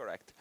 correct.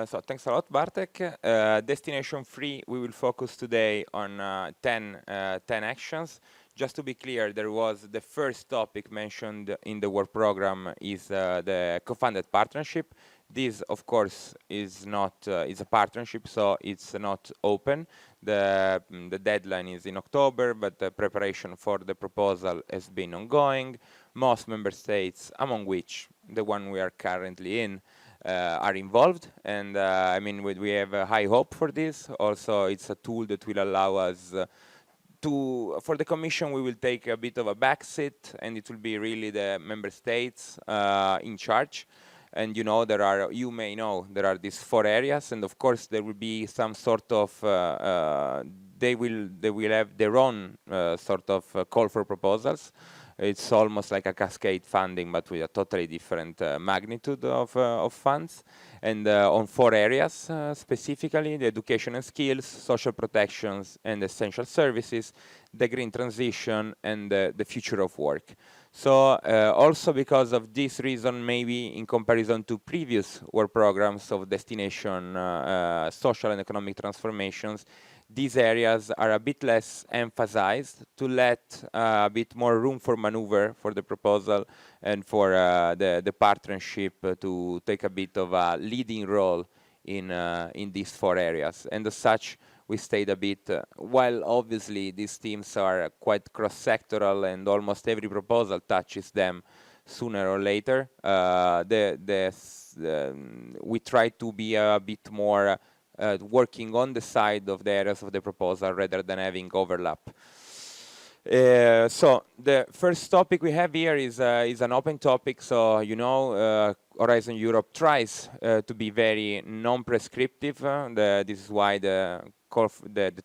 So thanks a lot, Bartek. Destination 3, we will focus today on 10 actions. Just to be clear, there was the first topic mentioned in the work program is the co-funded partnership. This, of course, is not is a partnership, so it's not open. The deadline is in October, but the preparation for the proposal has been ongoing. Most member states, among which the one we are currently in, are involved, and I mean we have a high hope for this. Also, it's a tool that will allow us for the Commission, we will take a bit of a backseat, and it will be really the member states in charge. And you may know, there are these 4 areas, and of course there will be some sort of they will have their own sort of call for proposals. It's almost like a cascade funding, but with a totally different magnitude of funds. And on 4 areas specifically: the education and skills, social protections and essential services, the green transition, and the future of work. So also because of this reason, maybe in comparison to previous work programs of destination social and economic transformations, these areas are a bit less emphasized to let a bit more room for maneuver for the proposal and for the partnership to take a bit of a leading role in these 4 areas. And as such, we stayed a bit, while obviously these themes are quite cross-sectoral and almost every proposal touches them sooner or later, we try to be a bit more working on the side of the areas of the proposal rather than having overlap. So the first topic we have here is an open topic. So Horizon Europe tries to be very non-prescriptive. This is why the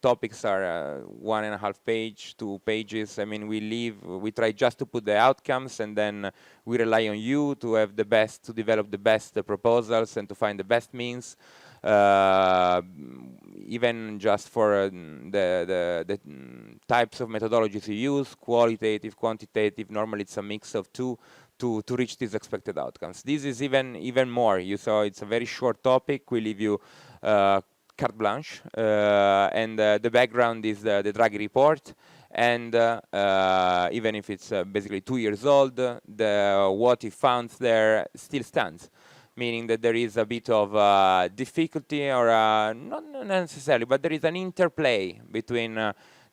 topics are 1.5 page, 2 pages. I mean, we try just to put the outcomes, and then we rely on you to have to develop the best proposals and to find the best means. Even just for the types of methodologies you use, qualitative, quantitative, normally it's a mix of 2 to reach these expected outcomes. This is even more. You saw it's a very short topic. We leave you carte blanche, and the background is the Draghi report, and even if it's basically 2 years old, what he found there still stands, meaning that there is a bit of difficulty, or not necessarily, but there is an interplay between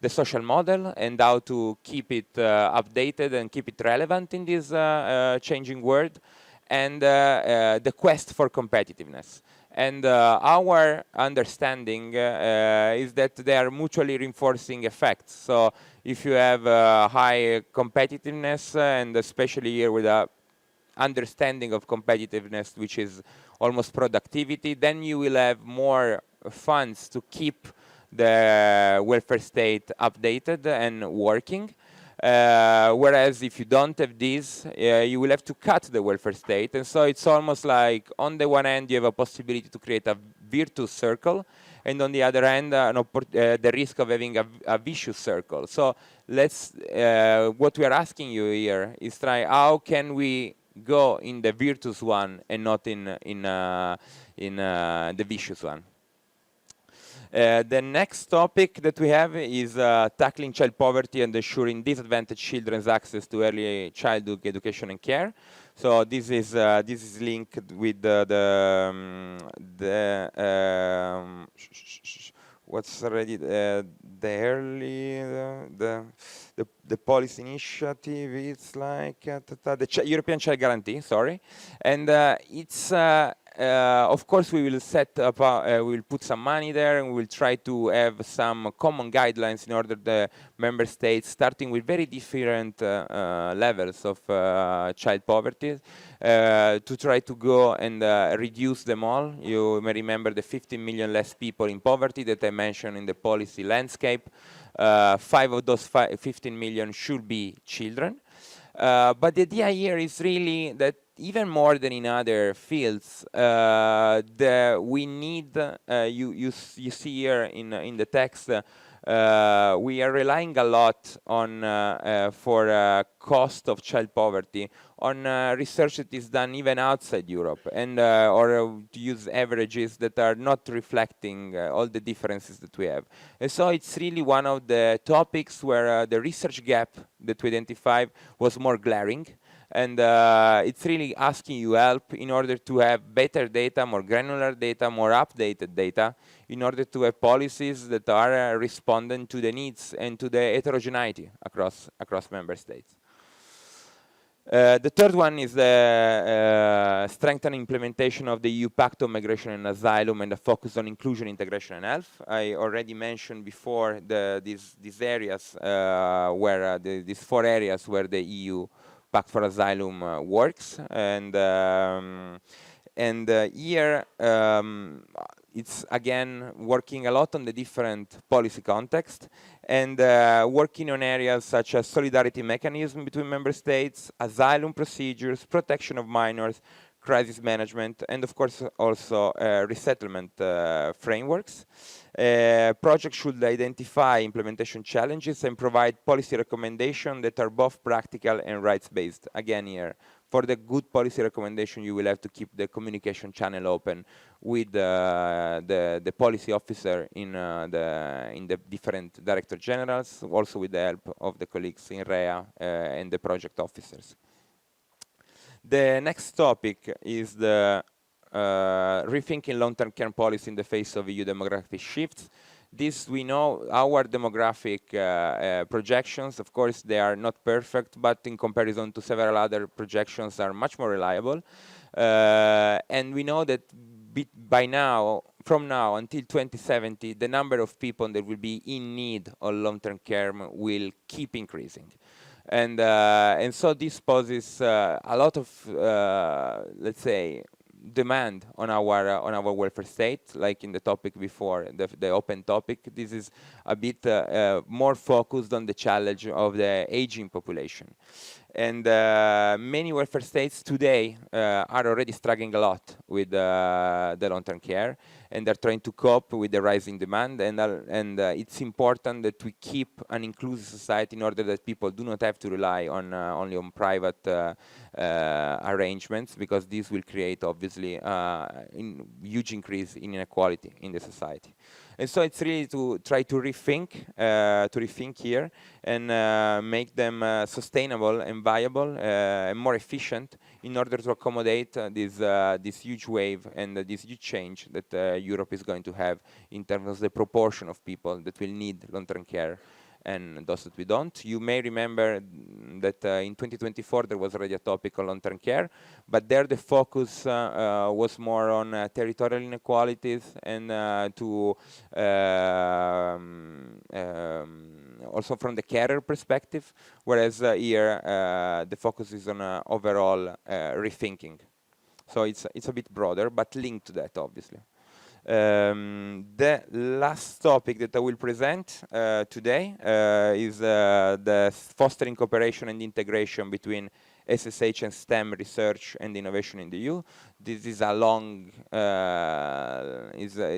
the social model and how to keep it updated and keep it relevant in this changing world, and the quest for competitiveness. And our understanding is that they are mutually reinforcing effects. So if you have high competitiveness, and especially here with a understanding of competitiveness, which is almost productivity, then you will have more funds to keep the welfare state updated and working. Whereas if you don't have this, you will have to cut the welfare state. And so it's almost like, on the one hand, you have a possibility to create a virtuous circle, and on the other hand, the risk of having a vicious circle. So what we are asking you here is how can we go in the virtuous one and not in the vicious one. The next topic that we have is tackling child poverty and ensuring disadvantaged children's access to early childhood education and care. So this is linked with what's already the policy initiative. It's like the European Child Guarantee, sorry, and it's of course we will set up, we will put some money there, and we will try to have some common guidelines in order the member states, starting with very different levels of child poverty, to try to go and reduce them all. You may remember the 15 million less people in poverty that I mentioned in the policy landscape. 5 of those 15 million should be children. But the idea here is really that even more than in other fields, we need, you see here in the text, We are relying a lot on for cost of child poverty on research that is done even outside Europe, and or to use averages that are not reflecting all the differences that we have. And so it's really one of the topics where the research gap that we identified was more glaring. And it's really asking you help in order to have better data, more granular data, more updated data, in order to have policies that are responding to the needs and to the heterogeneity across member states. The third one is the strengthened implementation of the EU Pact on Migration and Asylum and the focus on inclusion, integration, and health. I already mentioned before these areas where these 4 areas where the EU Pact for Asylum works, and here it's again working a lot on the different policy context and working on areas such as solidarity mechanism between member states, asylum procedures, protection of minors, crisis management, and of course also resettlement frameworks. Projects should identify implementation challenges and provide policy recommendations that are both practical and rights-based. Again here, for the good policy recommendation, you will have to keep the communication channel open with the policy officer in the different director generals, also with the help of the colleagues in REA and the project officers. The next topic is the rethinking long-term care policy in the face of EU demographic shifts. This, we know, our demographic projections, of course, they are not perfect, but in comparison to several other projections are much more reliable. And we know that by now, from now until 2070, the number of people that will be in need of long-term care will keep increasing. And so this poses a lot of, let's say, demand on our welfare state, like in the topic before, the open topic. This is a bit more focused on the challenge of the aging population. And many welfare states today are already struggling a lot with the long-term care, and they're trying to cope with the rising demand. And it's important that we keep an inclusive society in order that people do not have to rely on only on private arrangements, because this will create obviously huge increase in inequality in the society. And so it's really to try to rethink here and make them sustainable and viable and more efficient in order to accommodate this huge wave and this huge change that Europe is going to have in terms of the proportion of people that will need long-term care and those that we don't. You may remember that in 2024 there was already a topic on long-term care, but there the focus was more on territorial inequalities and also from the carer perspective, whereas here the focus is on overall rethinking. So it's a bit broader, but linked to that, obviously. The last topic that I will present today is the fostering cooperation and integration between SSH and STEM research and innovation in the EU. This is a long,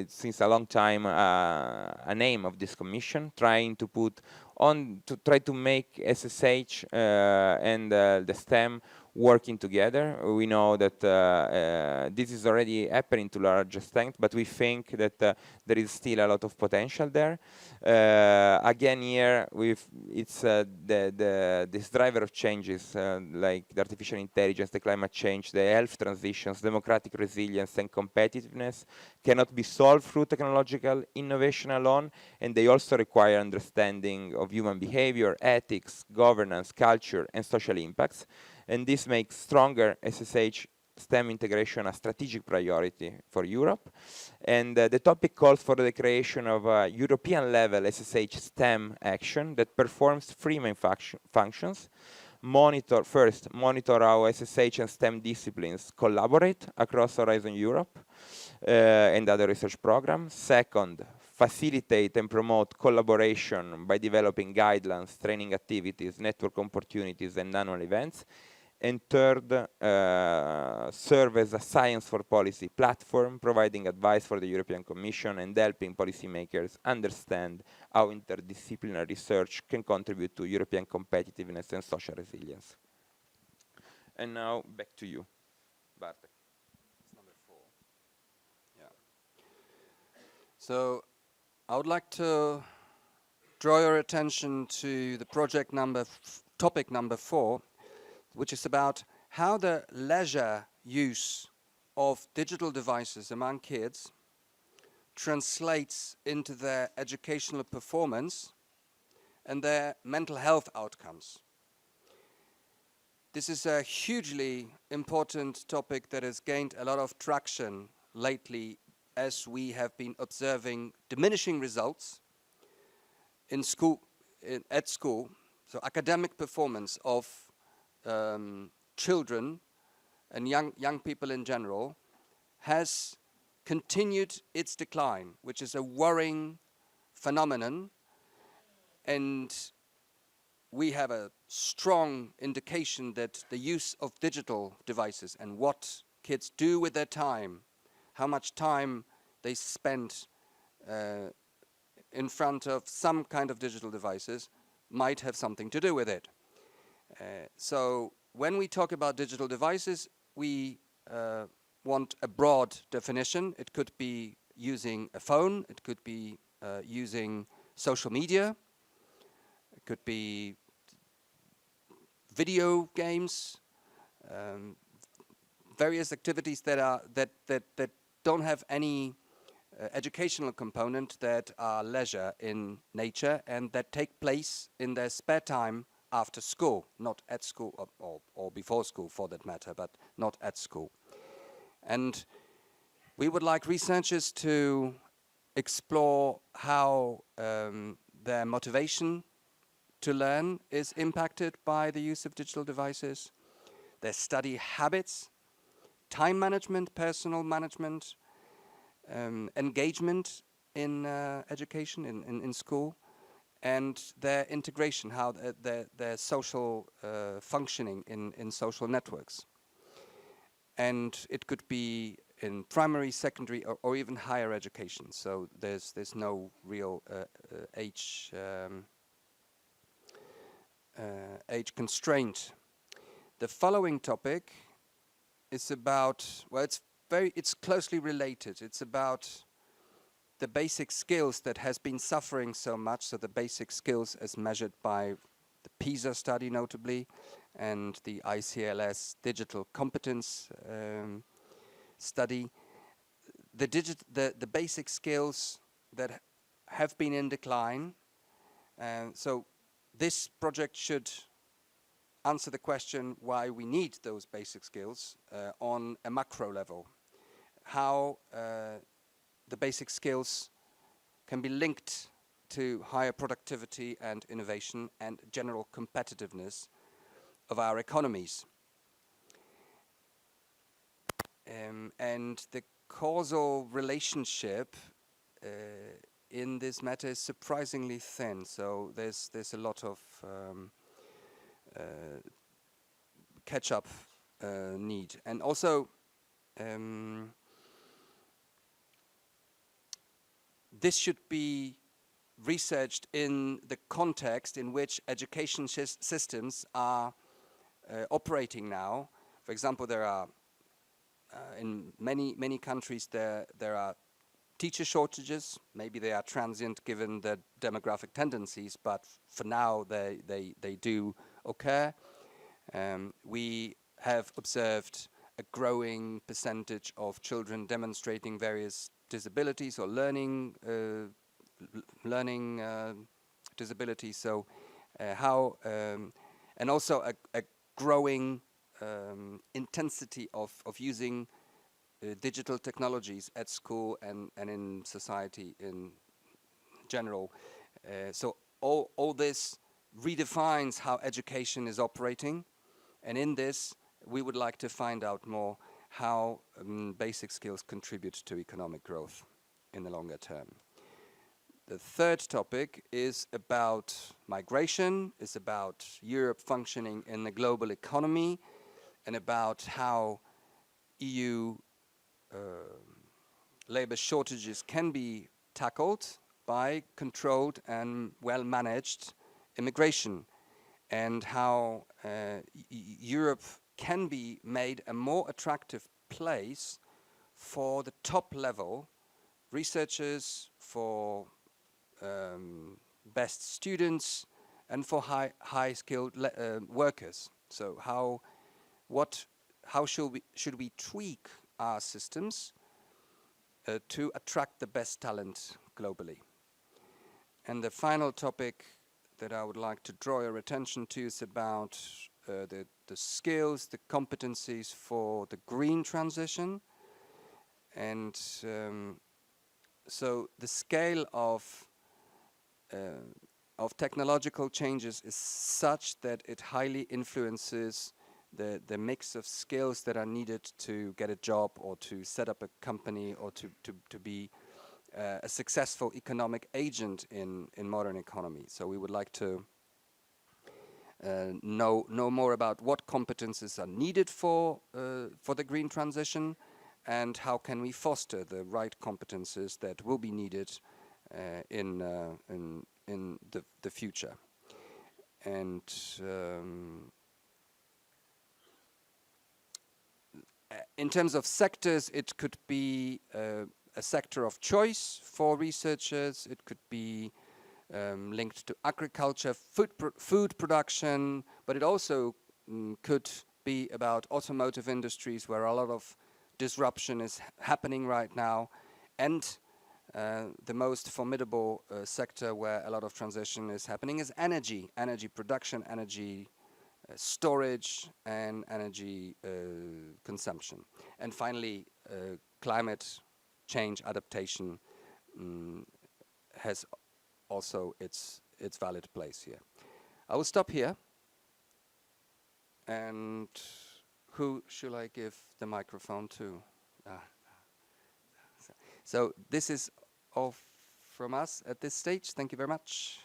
since a long time, an aim of this commission, trying to try to make SSH and the STEM working together. We know that this is already happening to large extent, but we think that there is still a lot of potential there. Again, here it's this driver of changes like the artificial intelligence, the climate change, the health transitions, democratic resilience, and competitiveness cannot be solved through technological innovation alone, and they also require understanding of human behavior, ethics, governance, culture, and social impacts. And this makes stronger SSH STEM integration a strategic priority for Europe. And the topic calls for the creation of a European-level SSH STEM action that performs three main functions. Monitor how SSH and STEM disciplines collaborate across Horizon Europe and other research programs. Second, facilitate and promote collaboration by developing guidelines, training activities, network opportunities, and annual events. And third, serve as a science for policy platform, providing advice for the European Commission and helping policymakers understand how interdisciplinary research can contribute to European competitiveness and social resilience. And now, back to you, Bartek. It's number 4. Yeah. So I would like to draw your attention to the topic number 4, which is about how the leisure use of digital devices among kids translates into their educational performance and their mental health outcomes. This is a hugely important topic that has gained a lot of traction lately, as we have been observing diminishing results in school, at school. So academic performance of children and young people in general has continued its decline, which is a worrying phenomenon, and we have a strong indication that the use of digital devices and what kids do with their time, how much time they spend in front of some kind of digital devices, might have something to do with it. So when we talk about digital devices, we want a broad definition. It could be using a phone, it could be using social media, it could be video games, various activities that don't have any educational component, that are leisure in nature and that take place in their spare time after school, not at school or before school for that matter, but not at school. And we would like researchers to explore how their motivation to learn is impacted by the use of digital devices, their study habits, time management, personal management, engagement in education, in school, and their integration, how their social functioning in social networks. And it could be in primary, secondary, or even higher education. So there's no real age constraint. The following topic is about, well, it's closely related. It's about the basic skills that has been suffering so much. So the basic skills as measured by the PISA study notably, and the ICLS digital competence study. The basic skills that have been in decline. So this project should answer the question why we need those basic skills on a macro level. How the basic skills can be linked to higher productivity and innovation and general competitiveness of our economies. And the causal relationship in this matter is surprisingly thin. So there's a lot of catch-up need. And also, this should be researched in the context in which education systems are operating now. For example, there are in many countries there are teacher shortages. Maybe they are transient given the demographic tendencies, but for now they do occur. We have observed a growing percentage of children demonstrating various disabilities or learning disabilities. So and also a growing intensity of using digital technologies at school and in society in general. So all this redefines how education is operating, and in this we would like to find out more how basic skills contribute to economic growth in the longer term. The third topic is about migration, is about Europe functioning in the global economy, and about how EU labor shortages can be tackled by controlled and well-managed immigration, and how Europe can be made a more attractive place for the top level researchers, for best students, and for high skilled workers. So how should we tweak our systems to attract the best talent globally? And the final topic that I would like to draw your attention to is about the skills, the competencies for the green transition. And so the scale of technological changes is such that it highly influences the mix of skills that are needed to get a job or to set up a company or to be a successful economic agent in modern economy. So we would like to know more about what competences are needed for the green transition, and how can we foster the right competences that will be needed in the future. And in terms of sectors, it could be a sector of choice for researchers. It could be linked to agriculture, food production, but it also could be about automotive industries, where a lot of disruption is happening right now, and the most formidable sector where a lot of transition is happening is energy production, energy storage, and energy consumption. And finally, climate change adaptation has also its valid place here. I will stop here. And who should I give the microphone to? So this is all from us at this stage. Thank you very much.